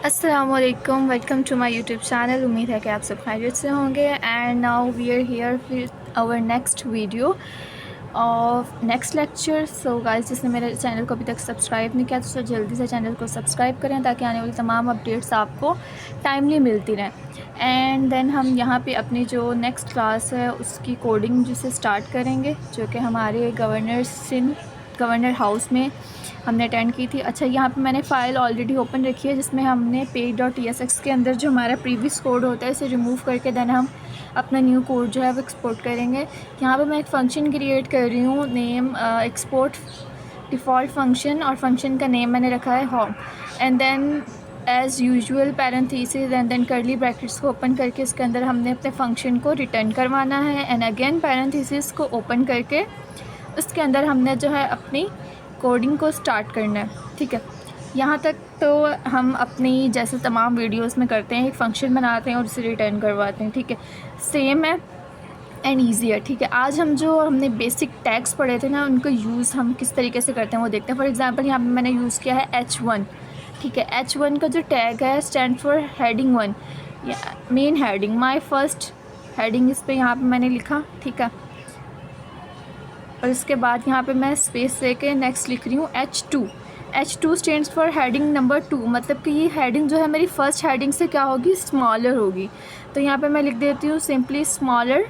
अस्सलामुअलैकुम, welcome to my YouTube channel. उम्मीद है कि आप सब खैरियत से होंगे। And now we are here with our next video of next lecture. So guys, जिसने मेरे चैनल को अभी तक सब्सक्राइब नहीं किया तो जल्दी से चैनल को सब्सक्राइब करें ताकि आने वाली तमाम अपडेट्स आपको टाइमली मिलती रहें। एंड देन हम यहाँ पे अपनी जो नेक्स्ट क्लास है उसकी कोडिंग जिसे स्टार्ट करेंगे, जो कि हमारे गवर्नर हाउस में हमने अटेंड की थी। अच्छा, यहाँ पे मैंने फ़ाइल ऑलरेडी ओपन रखी है जिसमें हमने page.tsx के अंदर जो हमारा प्रीवियस कोड होता है इसे रिमूव करके देन हम अपना न्यू कोड जो है वो एक्सपोर्ट करेंगे। यहाँ पे मैं एक फ़ंक्शन क्रिएट कर रही हूँ, नेम एक्सपोर्ट डिफ़ॉल्ट फंक्शन, और फंक्शन का नेम मैंने रखा है home. And then as usual parenthesis and then curly brackets को ओपन करके इसके अंदर हमने अपने फंक्शन को रिटर्न करवाना है। एंड अगेन पैरेंथेसिस को ओपन करके उसके अंदर हमने जो है अपनी कोडिंग को स्टार्ट करना है। ठीक है, यहाँ तक तो हम अपनी जैसे तमाम वीडियोस में करते हैं, एक फ़ंक्शन बनाते हैं और उसे रिटर्न करवाते हैं। ठीक है, सेम है एंड ईजी है। ठीक है, आज हम जो हमने बेसिक टैग्स पढ़े थे ना, उनका यूज़ हम किस तरीके से करते हैं वो देखते हैं। फॉर एग्जांपल यहाँ पे मैंने यूज़ किया है H1। ठीक है, H1 का जो टैग है stand for heading 1, main heading, my first heading, इस पर यहाँ पर मैंने लिखा। ठीक है, और इसके बाद यहाँ पे मैं स्पेस लेके नेक्स्ट लिख रही हूँ H2 stands for heading number 2, मतलब कि ये हेडिंग जो है मेरी फर्स्ट हेडिंग से क्या होगी, स्मॉलर होगी। तो यहाँ पे मैं लिख देती हूँ simply smaller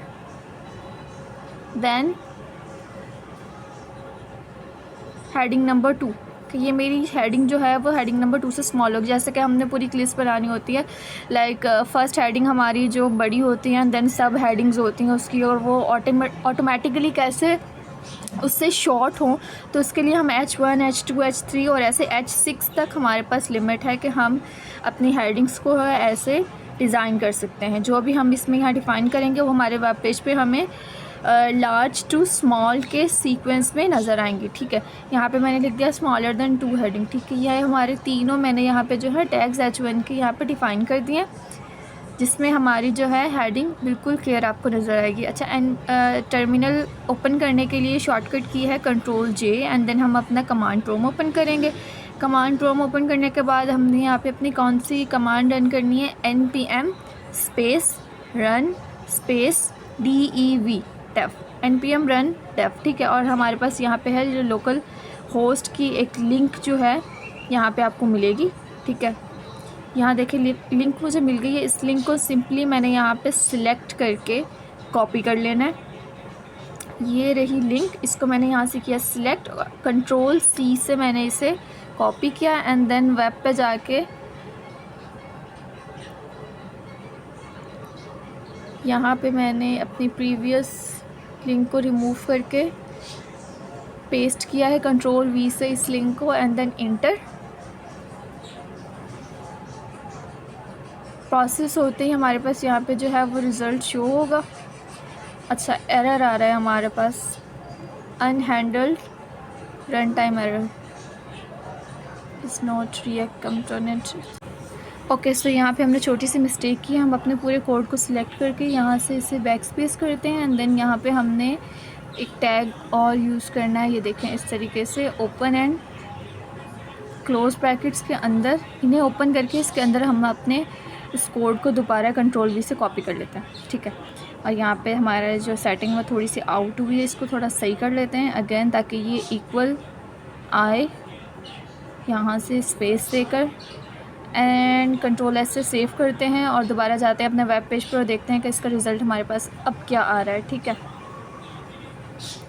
than heading number 2, कि ये मेरी हेडिंग जो है वो हेडिंग नंबर 2 से स्मॉल होगी। जैसे कि हमने पूरी लिस्ट बनानी होती है, लाइक फर्स्ट हेडिंग हमारी जो बड़ी होती हैं, देन सब हेडिंग्स होती हैं उसकी, और वो ऑटोमेटिकली कैसे उससे शॉर्ट हो, तो उसके लिए हम H1, H2, H3 और ऐसे H6 तक हमारे पास लिमिट है कि हम अपनी हेडिंग्स को ऐसे डिज़ाइन कर सकते हैं। जो भी हम इसमें यहाँ डिफ़ाइन करेंगे वो हमारे वेब पेज पे हमें लार्ज टू स्मॉल के सीक्वेंस में नज़र आएंगे। ठीक है, यहाँ पे मैंने लिख दिया स्मॉलर देन 2 हेडिंग। ठीक है, यह हमारे तीनों मैंने यहाँ पे जो है टैग्स H1 के यहाँ पे डिफ़ाइन कर दिए, जिसमें हमारी जो है हेडिंग बिल्कुल क्लियर आपको नज़र आएगी। अच्छा, एंड टर्मिनल ओपन करने के लिए शॉर्टकट की है Ctrl+J, एंड देन हम अपना कमांड प्रॉम्प्ट ओपन करेंगे। कमांड प्रॉम्प्ट ओपन करने के बाद हमने यहाँ पे अपनी कौन सी कमांड रन करनी है, npm space run space dev, npm run dev। ठीक है, और हमारे पास यहाँ पे है जो लोकल होस्ट की एक लिंक जो है यहाँ पे आपको मिलेगी। ठीक है, यहाँ देखिए लिंक मुझे मिल गई है। इस लिंक को सिंपली मैंने यहाँ पे सिलेक्ट करके कॉपी कर लेना है। ये रही लिंक, इसको मैंने यहाँ से किया सिलेक्ट, Ctrl+C से मैंने इसे कॉपी किया, एंड देन वेब पे जाके यहाँ पे मैंने अपनी प्रीवियस लिंक को रिमूव करके पेस्ट किया है Ctrl+V से इस लिंक को, एंड देन इंटर। प्रोसेस होते ही हमारे पास यहाँ पे जो है वो रिज़ल्ट शो होगा। अच्छा, एरर आ रहा है हमारे पास, unhandled run time error is not React component. Okay, so यहाँ पे हमने छोटी सी मिस्टेक की है। हम अपने पूरे कोड को सिलेक्ट करके यहाँ से इसे बैक स्पेस करते हैं, एंड देन यहाँ पे हमने एक टैग और यूज़ करना है। ये देखें इस तरीके से, ओपन एंड क्लोज ब्रैकेट्स के अंदर, इन्हें ओपन करके इसके अंदर हम अपने इस कोड को दोबारा Ctrl+V से कॉपी कर लेते हैं। ठीक है, और यहाँ पे हमारा जो सेटिंग में थोड़ी सी आउट हुई है, इसको थोड़ा सही कर लेते हैं अगेन, ताकि ये इक्वल आए। यहाँ से स्पेस देकर एंड Ctrl+S से सेव करते हैं और दोबारा जाते हैं अपने वेब पेज पर और देखते हैं कि इसका रिज़ल्ट हमारे पास अब क्या आ रहा है। ठीक है,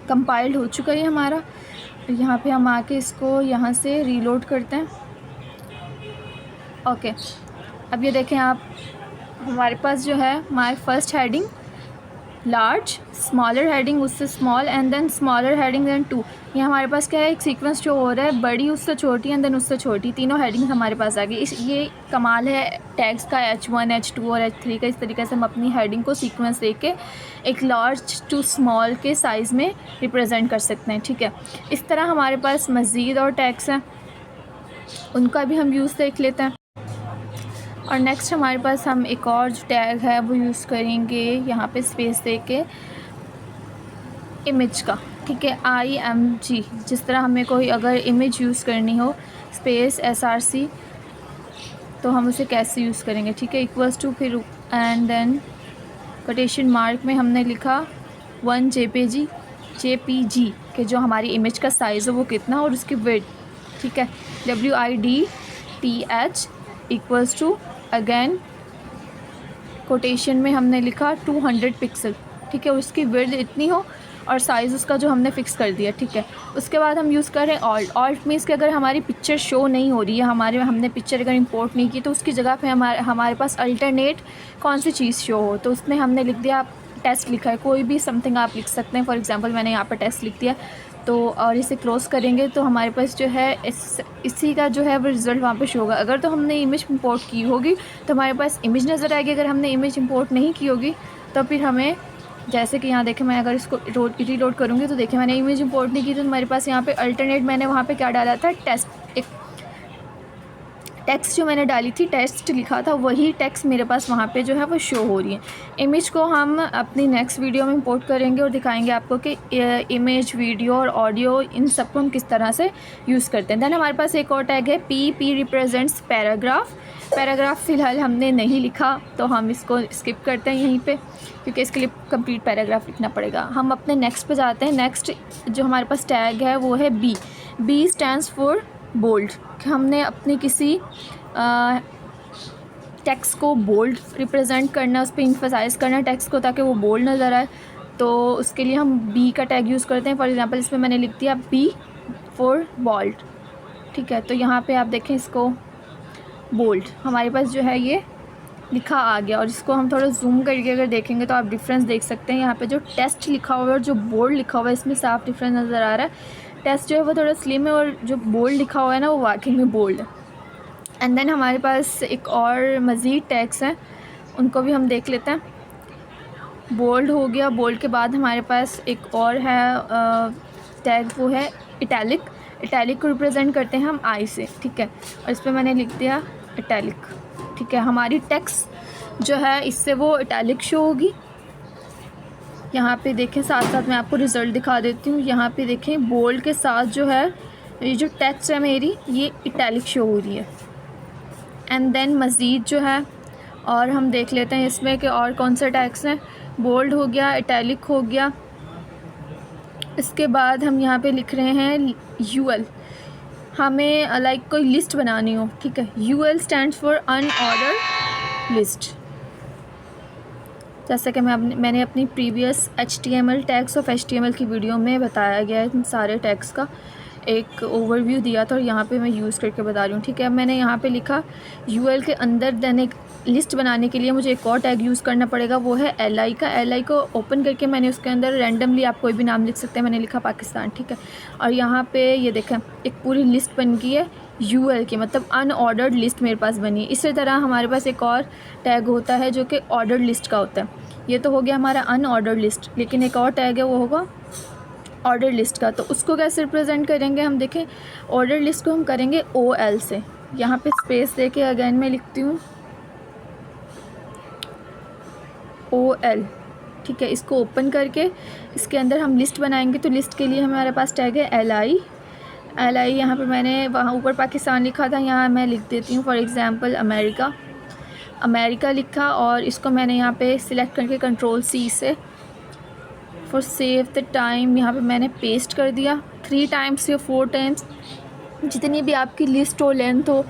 कंपाइल्ड हो चुका है हमारा। यहाँ पे हम आके इसको यहाँ से रीलोड करते हैं। ओके, अब ये देखें आप, हमारे पास जो है my first heading large, smaller heading उससे small, and then smaller heading then 2। ये हमारे पास क्या है, एक सीक्वेंस जो हो रहा है, बड़ी उससे छोटी एंड देन उससे छोटी, तीनों हेडिंग्स हमारे पास आ गई। ये कमाल है टैग्स का, H1, H2 और H3 का। इस तरीके से हम अपनी हेडिंग को सीक्वेंस देके एक लार्ज टू स्मॉल के साइज़ में रिप्रेजेंट कर सकते हैं। ठीक है, इस तरह हमारे पास मज़ीद और टैग्स हैं, उनका भी हम यूज़ देख लेते हैं। और नेक्स्ट हमारे पास हम एक और जो टैग है वो यूज़ करेंगे यहाँ पे स्पेस देके इमेज का। ठीक है, IMG, जिस तरह हमें कोई अगर इमेज यूज़ करनी हो, स्पेस SRC तो हम उसे कैसे यूज़ करेंगे, ठीक है। इक्वल्स टू फिर एंड देन कोटेशन मार्क में हमने लिखा 1 JPG के जो हमारी इमेज का साइज़ है वो कितना और उसकी विड्थ, ठीक है। WIDTH equals to again quotation में हमने लिखा 200 पिक्सल, ठीक है। उसकी विड्थ इतनी हो और साइज़ उसका जो हमने फ़िक्स कर दिया, ठीक है। उसके बाद हम यूज़ करें ऑल्ट मीन्स कि अगर हमारी पिक्चर शो नहीं हो रही है, हमने पिक्चर अगर इंपोर्ट नहीं की, तो उसकी जगह पे हमारे पास अल्टरनेट कौन सी चीज़ शो हो, तो उसमें हमने लिख दिया टेस्ट लिखा है, कोई भी समथिंग आप लिख सकते हैं। फॉर एग्जांपल मैंने यहाँ पर टेस्ट लिख दिया, तो और इसे क्लोज़ करेंगे तो हमारे पास जो है इसी का जो है वो रिज़ल्ट वहाँ पे शो होगा। अगर तो हमने इमेज इंपोर्ट की होगी तो हमारे पास इमेज नज़र आएगी, अगर हमने इमेज इंपोर्ट नहीं की होगी तो फिर हमें, जैसे कि यहाँ देखें, मैं अगर इसको रीलोड करूँगी तो देखें मैंने इमेज इंपोर्ट नहीं की, तो हमारे पास यहाँ पे अल्टरनेट मैंने वहाँ पे क्या डाला था, टेस्ट, एक टेक्स्ट जो मैंने डाली थी, टेस्ट लिखा था, वही टेक्स्ट मेरे पास वहाँ पे जो है वो शो हो रही है। इमेज को हम अपनी नेक्स्ट वीडियो में इंपोर्ट करेंगे और दिखाएंगे आपको कि इमेज, वीडियो और ऑडियो इन सबको हम किस तरह से यूज़ करते हैं। देन हमारे पास एक और टैग है पी रिप्रेजेंट्स पैराग्राफ। पैराग्राफ फ़िलहाल हमने नहीं लिखा तो हम इसको स्किप करते हैं यहीं पे, क्योंकि इसके लिए कंप्लीट पैराग्राफ लिखना पड़ेगा। हम अपने नेक्स्ट पे जाते हैं। नेक्स्ट जो हमारे पास टैग है वो है बी स्टैंड्स फॉर बोल्ड। हमने अपनी किसी टेक्स्ट को बोल्ड रिप्रेजेंट करना, उस पर इम्फसाइज़ करना टेक्स्ट को ताकि वो बोल्ड नज़र आए, तो उसके लिए हम बी का टैग यूज़ करते हैं। फॉर एग्जांपल इसमें मैंने लिख दिया बी फॉर बोल्ड, ठीक है। तो यहाँ पे आप देखें इसको बोल्ड हमारे पास जो है ये लिखा आ गया, और इसको हम थोड़ा जूम करके अगर देखेंगे तो आप डिफरेंस देख सकते हैं। यहाँ पे जो टेस्ट लिखा हुआ है और जो बोल्ड लिखा हुआ है इसमें साफ डिफरेंस नज़र आ रहा है। टेस्ट जो है वो थोड़ा स्लिम है और जो बोल्ड लिखा हुआ है ना वो वाकई में बोल्ड है। एंड देन हमारे पास एक और मज़ीद टैग्स हैं, उनको भी हम देख लेते हैं। बोल्ड हो गया, बोल्ड के बाद हमारे पास एक और है टैग, वो है इटैलिक। इटैलिक को रिप्रेजेंट करते हैं हम आई से, ठीक है। और इस पर मैंने लिख दिया इटैलिक, ठीक है। हमारी टेक्स्ट जो है इससे वो इटैलिक शो होगी। यहाँ पे देखें, साथ साथ मैं आपको रिज़ल्ट दिखा देती हूँ। यहाँ पे देखें बोल्ड के साथ जो है ये जो टेक्स्ट है मेरी ये इटैलिक शो हो रही है। एंड देन मज़ीद जो है और हम देख लेते हैं इसमें कि और कौन से टैग्स हैं। बोल्ड हो गया, इटैलिक हो गया, इसके बाद हम यहाँ पे लिख रहे हैं यूएल। हमें लाइक कोई लिस्ट बनानी हो, ठीक है। UL stands for unordered list. जैसा कि मैंने अपनी previous HTML tags of HTML की वीडियो में बताया गया है, सारे टैग्स का एक ओवरव्यू दिया था और यहाँ पे मैं यूज़ करके बता रही हूँ, ठीक है। अब मैंने यहाँ पे लिखा यूएल के अंदर, देन एक लिस्ट बनाने के लिए मुझे एक और टैग यूज़ करना पड़ेगा, वो है LI का। LI को ओपन करके मैंने उसके अंदर रैंडमली, आप कोई भी नाम लिख सकते हैं, मैंने लिखा पाकिस्तान, ठीक है। और यहाँ पे ये देखें एक पूरी लिस्ट बन गई है यूएल की, मतलब अनऑर्डर्ड लिस्ट मेरे पास बनी है। इसी तरह हमारे पास एक और टैग होता है जो कि ऑर्डर्ड लिस्ट का होता है। ये तो हो गया हमारा अनऑर्डर्ड लिस्ट, लेकिन एक और टैग है वो होगा ऑर्डर लिस्ट का। तो उसको कैसे रिप्रेजेंट करेंगे, हम देखें ऑर्डर लिस्ट को हम करेंगे OL से। यहाँ पे स्पेस दे के अगेन मैं लिखती हूँ OL, ठीक है। इसको ओपन करके इसके अंदर हम लिस्ट बनाएंगे, तो लिस्ट के लिए हमारे पास टैग है LI। यहाँ पे मैंने वहाँ ऊपर पाकिस्तान लिखा था, यहाँ मैं लिख देती हूँ फॉर एग्ज़ाम्पल अमेरिका लिखा, और इसको मैंने यहाँ पे सिलेक्ट करके Ctrl+C से फॉर सेव द टाइम यहाँ पे मैंने पेस्ट कर दिया 3 टाइम्स या 4 टाइम्स, जितनी भी आपकी लिस्ट हो, लेंथ हो,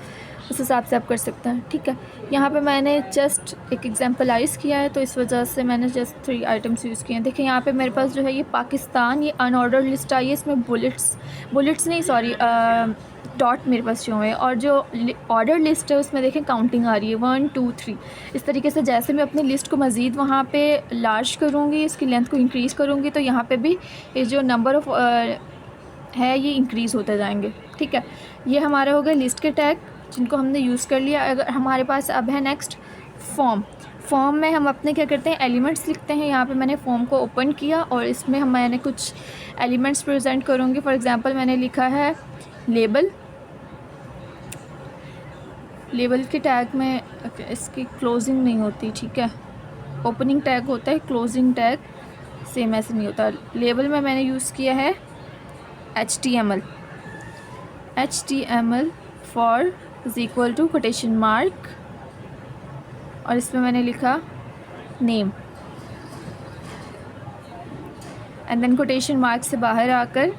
उस हिसाब से आप कर सकते हैं, ठीक है। यहाँ पे मैंने जस्ट एक एग्जाम्पलाइज किया है, तो इस वजह से मैंने जस्ट 3 आइटम्स यूज़ किए हैं। देखिए यहाँ पे मेरे पास जो है ये पाकिस्तान, ये अनऑर्डर्ड लिस्ट आई है, इसमें बुलेट्स नहीं, सॉरी, डॉट मेरे पास शो है, और जो ऑर्डर लिस्ट है उसमें देखें काउंटिंग आ रही है 1 2 3। इस तरीके से जैसे मैं अपनी लिस्ट को मज़ीद वहाँ पे लार्ज करूँगी, इसकी लेंथ को इंक्रीज़ करूँगी, तो यहाँ पे भी ये जो नंबर ऑफ़ है ये इंक्रीज़ होते जाएंगे, ठीक है। ये हमारे हो गए लिस्ट के टैग जिनको हमने यूज़ कर लिया। अगर हमारे पास अब है नेक्स्ट फॉर्म में हम अपने क्या करते हैं, एलिमेंट्स लिखते हैं। यहाँ पे मैंने फॉर्म को ओपन किया और इसमें मैंने कुछ एलिमेंट्स प्रेजेंट करूँगी। फॉर एग्ज़ाम्पल मैंने लिखा है लेबल के टैग में इसकी क्लोजिंग नहीं होती, ठीक है। ओपनिंग टैग होता है, क्लोजिंग टैग सेम ऐसे नहीं होता। लेबल में मैंने यूज़ किया है HTML for is equal to quotation mark और इसमें मैंने लिखा name and then quotation mark से बाहर आकर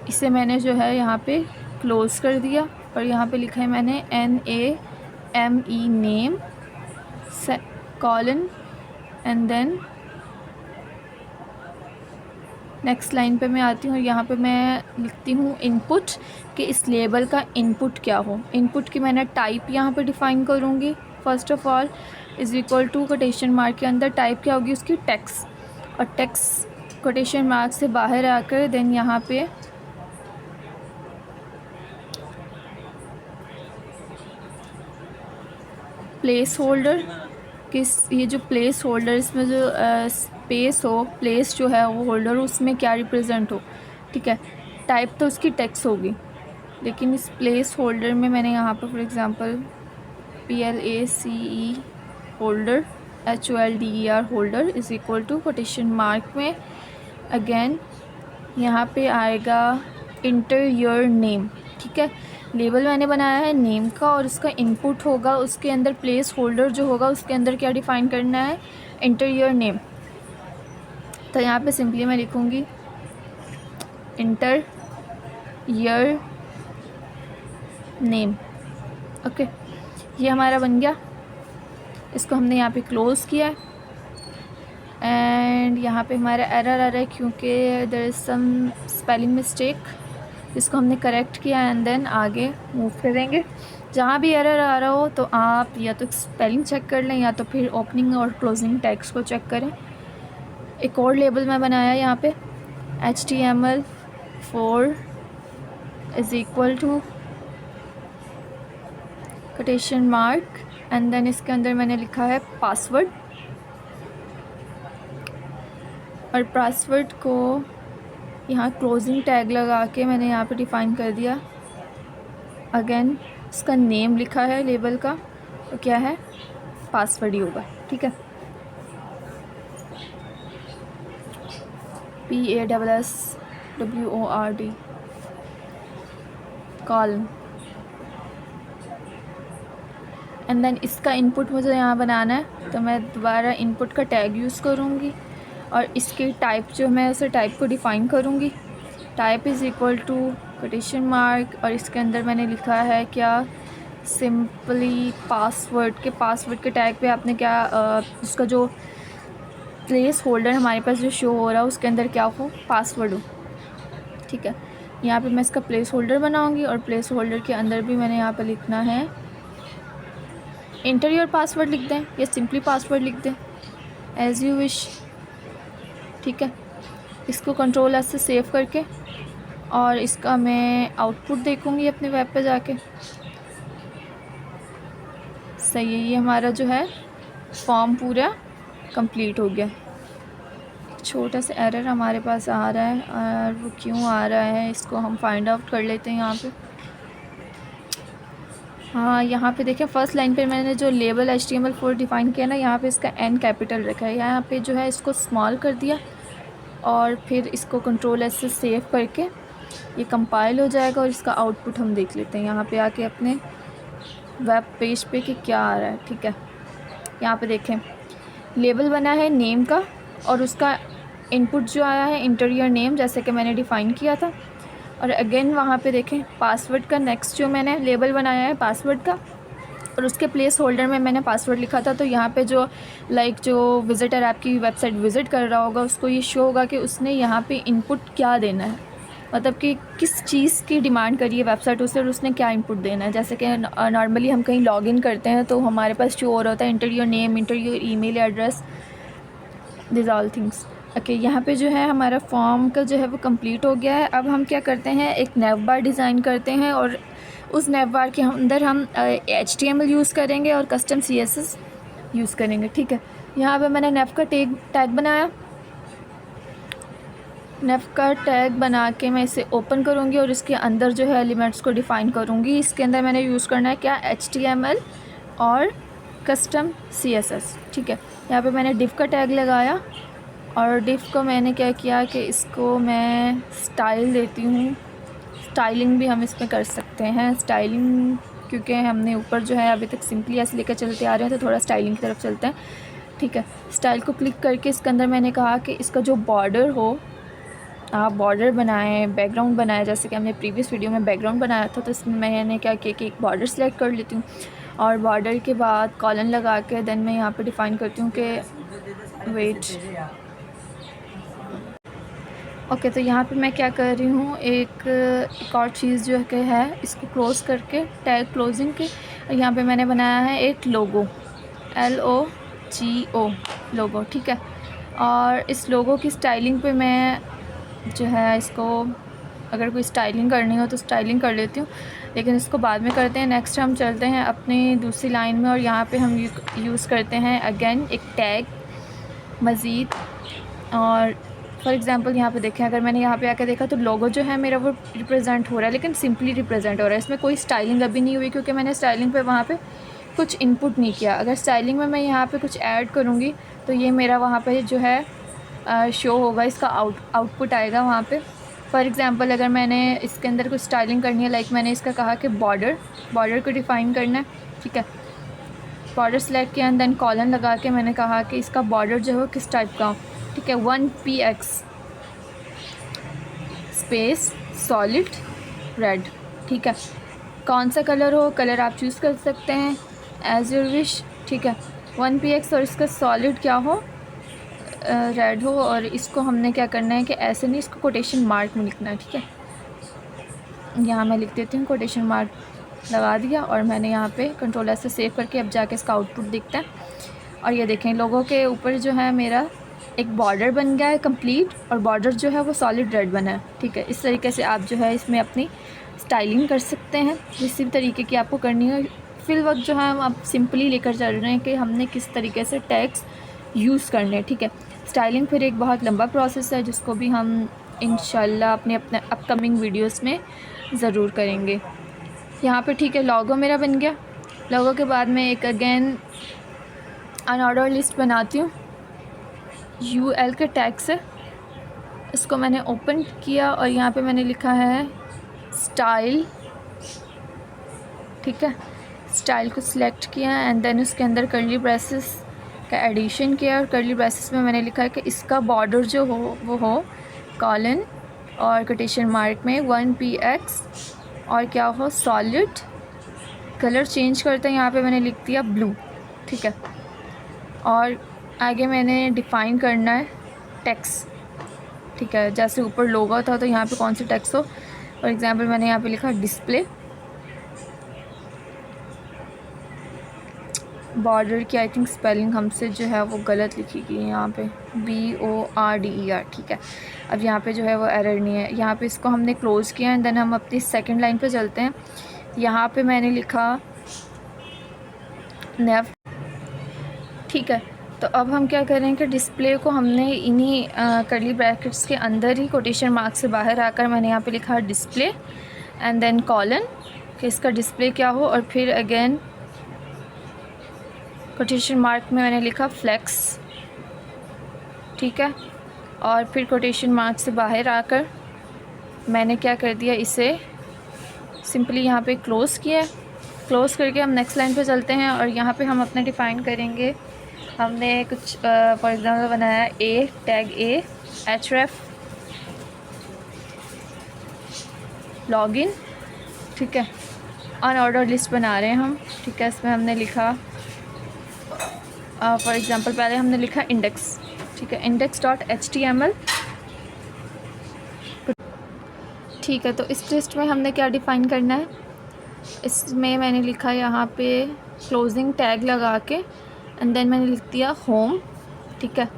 इसे मैंने जो है यहाँ पे क्लोज़ कर दिया और यहाँ पे लिखा है मैंने NAME name colon and then next line पे मैं आती हूँ। यहाँ पे मैं लिखती हूँ इनपुट कि इस लेबल का इनपुट क्या हो। इनपुट की मैंने टाइप यहाँ पे डिफ़ाइन करूँगी। First of all is equal to quotation mark के अंदर टाइप क्या होगी उसकी, टेक्स्ट, और टेक्स्ट कोटेशन मार्क से बाहर आकर देन यहाँ पे प्लेस होल्डर, किस ये जो प्लेस होल्डर इसमें जो स्पेस हो, प्लेस जो है वो होल्डर उसमें क्या रिप्रेजेंट हो, ठीक है। टाइप तो उसकी टेक्स्ट होगी, लेकिन इस प्लेस होल्डर में मैंने यहाँ पर for example PLACE holder HOLDER holder is equal to quotation mark में अगेन यहाँ पे आएगा इंटर योर नेम, ठीक है। लेबल मैंने बनाया है नेम का और उसका इनपुट होगा, उसके अंदर प्लेस होल्डर जो होगा उसके अंदर क्या डिफ़ाइन करना है, इंटर योर नेम। तो यहाँ पे सिंपली मैं लिखूँगी इंटर योर नेम, ओके। ये हमारा बन गया, इसको हमने यहाँ पे क्लोज़ किया है एंड यहाँ पे हमारा एरर आ रहा है क्योंकि there is some spelling mistake, इसको हमने करेक्ट किया एंड देन आगे मूव करेंगे। जहाँ भी एरर आ रहा हो तो आप या तो स्पेलिंग चेक कर लें या तो फिर ओपनिंग और क्लोजिंग टैग्स को चेक करें। एक और लेबल मैं बनाया यहाँ पे HTML4 is equal to quotation mark and then इसके अंदर मैंने लिखा है पासवर्ड और पासवर्ड को यहाँ क्लोजिंग टैग लगा के मैंने यहाँ पे डिफ़ाइन कर दिया। अगेन इसका नेम लिखा है लेबल का, तो क्या है, पासवर्ड ही होगा, ठीक है। PASSWORD कॉलन एंड देन इसका इनपुट मुझे यहाँ बनाना है तो मैं दोबारा इनपुट का टैग यूज़ करूँगी और इसकी टाइप जो मैं उसे टाइप को डिफ़ाइन करूँगी। Type is equal to quotation mark और इसके अंदर मैंने लिखा है क्या, सिंपली पासवर्ड के टैग पे आपने क्या उसका जो प्लेस होल्डर हमारे पास जो शो हो रहा है उसके अंदर क्या हो, पासवर्ड हो, ठीक है। यहाँ पे मैं इसका प्लेस होल्डर बनाऊँगी और प्लेस होल्डर के अंदर भी मैंने यहाँ पर लिखना है इंटर योर पासवर्ड लिख दें या सिंपली पासवर्ड लिख दें, एज़ यू विश, ठीक है। इसको कंट्रोल एस से सेव करके और इसका मैं आउटपुट देखूँगी अपने वेब पे जाके। सही है, ये हमारा जो है फॉर्म पूरा कंप्लीट हो गया। एक छोटा सा एरर हमारे पास आ रहा है और वो क्यों आ रहा है इसको हम फाइंड आउट कर लेते हैं यहाँ पे। हाँ, यहाँ पे देखें फर्स्ट लाइन पे मैंने जो लेबल HTML4 डिफ़ाइन किया ना, यहाँ पे इसका N कैपिटल रखा है, यहाँ पे जो है इसको स्मॉल कर दिया और फिर इसको कंट्रोल एस से सेव करके ये कंपाइल हो जाएगा और इसका आउटपुट हम देख लेते हैं यहाँ पे आके अपने वेब पेज पे कि क्या आ रहा है, ठीक है। यहाँ पे देखें लेबल बना है नेम का और उसका इनपुट जो आया है इंटर योर नेम, जैसे कि मैंने डिफ़ाइन किया था। और अगेन वहाँ पे देखें पासवर्ड का नेक्स्ट जो मैंने लेबल बनाया है पासवर्ड का और उसके प्लेस होल्डर में मैंने पासवर्ड लिखा था। तो यहाँ पे जो जो विज़िटर आपकी वेबसाइट विज़िट कर रहा होगा उसको ये शो होगा कि उसने यहाँ पे इनपुट क्या देना है, मतलब कि किस चीज़ की डिमांड करी है वेबसाइट उससे और उसने क्या इनपुट देना है। जैसे कि नॉर्मली हम कहीं लॉगिन करते हैं तो हमारे पास शो हो रहा होता है inter your name, inter your email address, this all things, okay. यहाँ पे जो है हमारा फॉर्म का जो है वो कंप्लीट हो गया है। अब हम क्या करते हैं, एक नैव बार डिज़ाइन करते हैं और उस नैव बार के अंदर हम HTML यूज़ करेंगे और कस्टम CSS यूज़ करेंगे, ठीक है। यहाँ पे मैंने नैव का टैग बनाया, नैव का टैग बना के मैं इसे ओपन करूँगी और इसके अंदर जो है एलिमेंट्स को डिफ़ाइन करूँगी। इसके अंदर मैंने यूज़ करना है क्या, HTML और कस्टम CSS, ठीक है। यहाँ पे मैंने डिव का टैग लगाया और डिव को मैंने क्या किया कि इसको मैं स्टाइल देती हूँ स्टाइलिंग भी हम इसमें कर सकते हैं। स्टाइलिंग क्योंकि हमने ऊपर जो है अभी तक सिंपली ऐसे लेकर चलते आ रहे हैं, तो थोड़ा स्टाइलिंग की तरफ चलते हैं। ठीक है, स्टाइल को क्लिक करके इसके अंदर मैंने कहा कि इसका जो बॉर्डर हो, आप बॉर्डर बनाएं, बैकग्राउंड बनाएं। जैसे कि हमने प्रीवियस वीडियो में बैकग्राउंड बनाया था, तो इसमें मैंने क्या किया कि एक बॉर्डर सेलेक्ट कर लेती हूँ और बॉर्डर के बाद कॉलन लगा के देन मैं यहाँ पे डिफ़ाइन करती हूँ कि वेट। ओके, तो यहाँ पे मैं क्या कर रही हूँ, एक और चीज़ जो है इसको क्लोज़ करके टैग क्लोजिंग की, यहाँ पे मैंने बनाया है एक लोगो, LOGO लोगो। ठीक है, और इस लोगो की स्टाइलिंग पे मैं जो है इसको, अगर कोई स्टाइलिंग करनी हो तो स्टाइलिंग कर लेती हूँ, लेकिन इसको बाद में करते हैं। नेक्स्ट हम चलते हैं अपनी दूसरी लाइन में और यहाँ पे हम यूज़ करते हैं अगेन एक टैग मज़ीद। और फॉर एग्ज़ाम्पल यहाँ पे देखें, अगर मैंने यहाँ पे आके देखा तो लोगो जो है मेरा वो रिप्रेजेंट हो रहा है, लेकिन सिंपली रिप्रेजेंट हो रहा है, इसमें कोई स्टाइलिंग अभी नहीं हुई क्योंकि मैंने स्टाइलिंग पे वहाँ पे कुछ इनपुट नहीं किया। अगर स्टाइलिंग में मैं यहाँ पे कुछ ऐड करूँगी तो ये मेरा वहाँ पे जो है शो होगा, इसका आउटपुट आएगा वहाँ पे। फॉर एग्ज़ाम्पल अगर मैंने इसके अंदर कुछ स्टाइलिंग करनी है, लाइक मैंने इसका कहा कि बॉर्डर को डिफ़ाइन करना है। ठीक है, बॉर्डर सेलेक्ट किया एंड देन कॉलन लगा के मैंने कहा कि इसका बॉर्डर जो है किस टाइप का हो। ठीक है, 1px स्पेस सॉलिड रेड। ठीक है, कौन सा कलर हो, कलर आप चूज़ कर सकते हैं एज़ योर विश। ठीक है, 1px और इसका सॉलिड क्या हो, रेड हो। और इसको हमने क्या करना है कि ऐसे नहीं, इसको कोटेशन मार्क में लिखना है। ठीक है, यहाँ मैं लिख देती हूँ, कोटेशन मार्क लगा दिया और मैंने यहाँ पे कंट्रोल ऐसे सेव करके अब जाके इसका आउटपुट दिखता है। और ये देखें, लोगों के ऊपर जो है मेरा एक बॉर्डर बन गया है कंप्लीट, और बॉर्डर जो है वो सॉलिड रेड बना है। ठीक है, इस तरीके से आप जो है इसमें अपनी स्टाइलिंग कर सकते हैं, जिस भी तरीके की आपको करनी है। फिल वक्त जो है हम आप सिंपली लेकर चल रहे हैं कि हमने किस तरीके से टैग्स यूज़ करने हैं। ठीक है, स्टाइलिंग फिर एक बहुत लंबा प्रोसेस है जिसको भी हम इंशाल्लाह अपने अपकमिंग वीडियोस में ज़रूर करेंगे। यहाँ पे ठीक है, लोगो मेरा बन गया। लोगो के बाद मैं एक अगेन अनऑर्डर लिस्ट बनाती हूँ UL के टैग से। इसको मैंने ओपन किया और यहाँ पे मैंने लिखा है स्टाइल। ठीक है, स्टाइल को सिलेक्ट किया एंड देन उसके अंदर कर्ली ब्रेसेस का एडिशन किया, और कर्ली ब्रेसेस में मैंने लिखा है कि इसका बॉर्डर जो हो वो हो कॉलन और कोटेशन मार्क में 1px और क्या हो सॉलिड। कलर चेंज करते हैं, यहाँ पे मैंने लिख दिया ब्लू। ठीक है, और आगे मैंने डिफ़ाइन करना है टेक्स्ट। ठीक है, जैसे ऊपर लोगो था तो यहाँ पे कौन सी टेक्स्ट हो। फॉर एग्ज़ाम्पल मैंने यहाँ पे लिखा डिस्प्ले। बॉर्डर की आई थिंक स्पेलिंग हमसे जो है वो गलत लिखी गई है यहाँ पे, BORDER। ठीक है, अब यहाँ पे जो है वो एरर नहीं है। यहाँ पे इसको हमने क्लोज़ किया एंड देन हम अपनी सेकंड लाइन पे चलते हैं। यहाँ पे मैंने लिखा नेव। ठीक है, तो अब हम क्या करें कि डिस्प्ले को हमने इन्हीं कर्ली ब्रैकेट्स के अंदर ही कोटेशन मार्क से बाहर आकर मैंने यहाँ पे लिखा डिस्प्ले एंड देन कॉलन कि इसका डिस्प्ले क्या हो, और फिर अगेन कोटेशन मार्क में मैंने लिखा फ्लेक्स। ठीक है, और फिर कोटेशन मार्क से बाहर आकर मैंने क्या कर दिया, इसे सिंपली यहाँ पे क्लोज़ किया। क्लोज़ करके हम नेक्स्ट लाइन पे चलते हैं और यहाँ पे हम अपने डिफ़ाइन करेंगे। हमने कुछ फॉर एग्ज़ाम्पल बनाया टैग A href लॉगिन। ठीक है, अनऑर्डर लिस्ट बना रहे हैं हम। ठीक है, इसमें हमने लिखा फॉर एग्ज़ाम्पल पहले हमने लिखा इंडेक्स। ठीक है, index.html। ठीक है, तो इस लिस्ट में हमने क्या डिफ़ाइन करना है, इसमें मैंने लिखा यहाँ पे क्लोजिंग टैग लगा के एंड देन मैंने लिख दिया होम। ठीक है,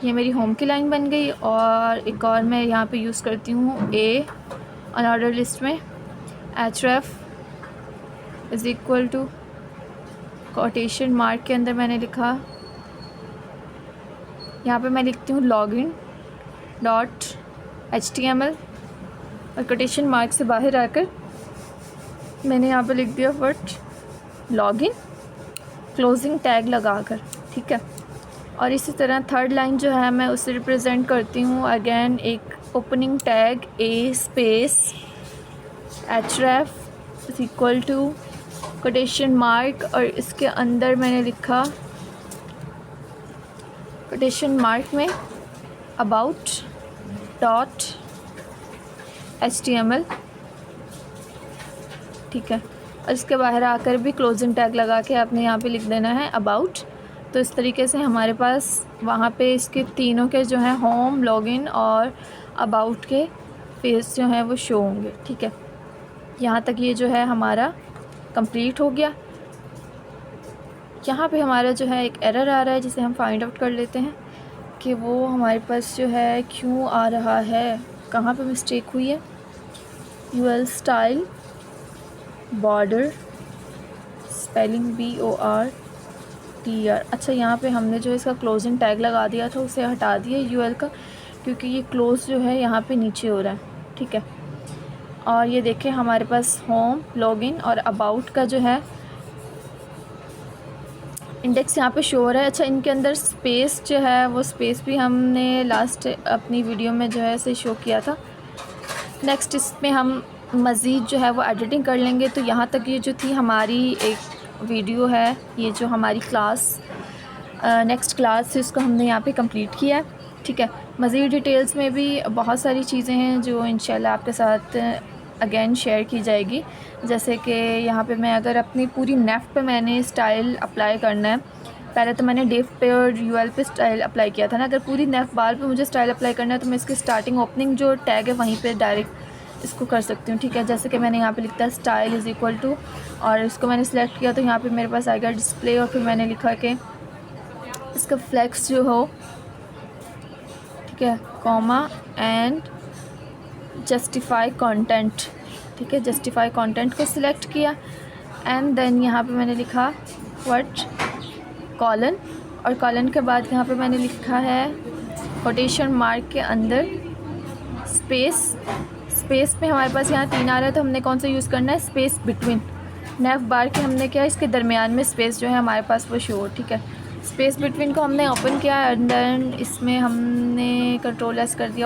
ये मेरी होम की लाइन बन गई। और एक और मैं यहाँ पे यूज़ करती हूँ अनऑर्डर लिस्ट में href is equal to quotation mark के अंदर मैंने लिखा, यहाँ पे मैं लिखती हूँ login.html और कोटेशन मार्क से बाहर आकर मैंने यहाँ पे लिख दिया फट लॉगिन क्लोजिंग टैग लगाकर। ठीक है, और इसी तरह थर्ड लाइन जो है मैं उसे रिप्रेजेंट करती हूँ अगेन एक opening tag A space href is equal to quotation mark, और इसके अंदर मैंने लिखा कोटेशन मार्क में अबाउट डॉट HTML, ठीक है। और इसके बाहर आकर भी क्लोजिंग टैग लगा के आपने यहाँ पे लिख देना है अबाउट। तो इस तरीके से हमारे पास वहाँ पे इसके तीनों के जो हैं होम, लॉगिन और अबाउट के पेज जो हैं वो शो होंगे, ठीक है। यहाँ तक ये जो है हमारा कंप्लीट हो गया। यहाँ पे हमारा जो है एक एरर आ रहा है जिसे हम फाइंड आउट कर लेते हैं कि वो हमारे पास जो है क्यों आ रहा है, कहाँ पे मिस्टेक हुई है। UL style border spelling BORDER, अच्छा यहाँ पे हमने जो इसका क्लोजिंग टैग लगा दिया था उसे हटा दिया UL का, क्योंकि ये क्लोज जो है यहाँ पे नीचे हो रहा है, ठीक है। और ये देखें हमारे पास होम, लॉगिन और अबाउट का जो है इंडेक्स यहाँ पे शो हो रहा है। अच्छा, इनके अंदर स्पेस जो है वो स्पेस भी हमने लास्ट अपनी वीडियो में जो है इसे शो किया था। नेक्स्ट इसमें हम मज़ीद जो है वो एडिटिंग कर लेंगे। तो यहाँ तक ये जो थी हमारी एक वीडियो है, ये जो हमारी क्लास नेक्स्ट क्लास है उसको हमने यहाँ पे कंप्लीट किया है, ठीक है। मज़ीद डिटेल्स में भी बहुत सारी चीज़ें हैं जो इंशाल्लाह आपके साथ अगेन शेयर की जाएगी। जैसे कि यहाँ पे मैं अगर अपनी पूरी नेफ़ पे मैंने स्टाइल अप्लाई करना है, पहले तो मैंने डिव पे और UL पे स्टाइल अप्लाई किया था ना। अगर पूरी नेफ़ बार पे मुझे स्टाइल अप्लाई करना है तो मैं इसकी स्टार्टिंग ओपनिंग जो टैग है वहीं पे डायरेक्ट इसको कर सकती हूँ, ठीक है। जैसे कि मैंने यहाँ पे लिखा है स्टाइल इज़ इक्वल टू, और इसको मैंने सेलेक्ट किया तो यहाँ पे मेरे पास आएगा डिस्प्ले, और फिर मैंने लिखा कि इसका फ्लेक्स जो हो, ठीक है, कॉमा एंड जस्टिफाई कंटेंट, ठीक है। जस्टिफाई कंटेंट को सिलेक्ट किया एंड देन यहाँ पे मैंने लिखा व्हाट कॉलन, और कॉलन के बाद यहाँ पे मैंने लिखा है कोटेशन मार्क के अंदर स्पेस। स्पेस में हमारे पास यहाँ 3 आ रहा है तो हमने कौन सा यूज़ करना है, स्पेस बिटवीन। नेफ बार के हमने क्या, इसके दरमियान में स्पेस जो है हमारे पास वो शो, ठीक है। स्पेस बिटवीन को हमने ओपन किया एंड देन इसमें हमने कंट्रोल S कर दिया